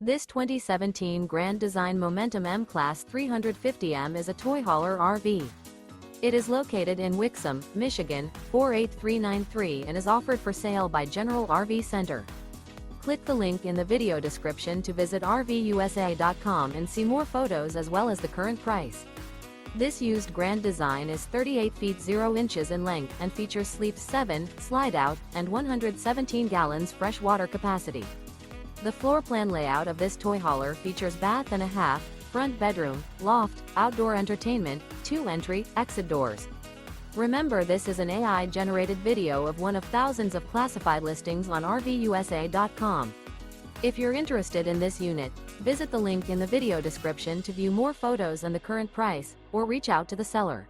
This 2017 Grand Design Momentum M-Class 350M is a toy hauler RV. It is located in Wixom, Michigan, 48393 and is offered for sale by General RV Center. Click the link in the video description to visit RVUSA.com and see more photos as well as the current price. This used Grand Design is 38 feet 0 inches in length and features Sleep 7, Slideout, and 117 gallons fresh water capacity. The floor plan layout of this toy hauler features bath and a half, front bedroom, loft, outdoor entertainment, 2 entry/exit doors. Remember, this is an AI-generated video of one of thousands of classified listings on RVUSA.com. If you're interested in this unit, visit the link in the video description to view more photos and the current price, or reach out to the seller.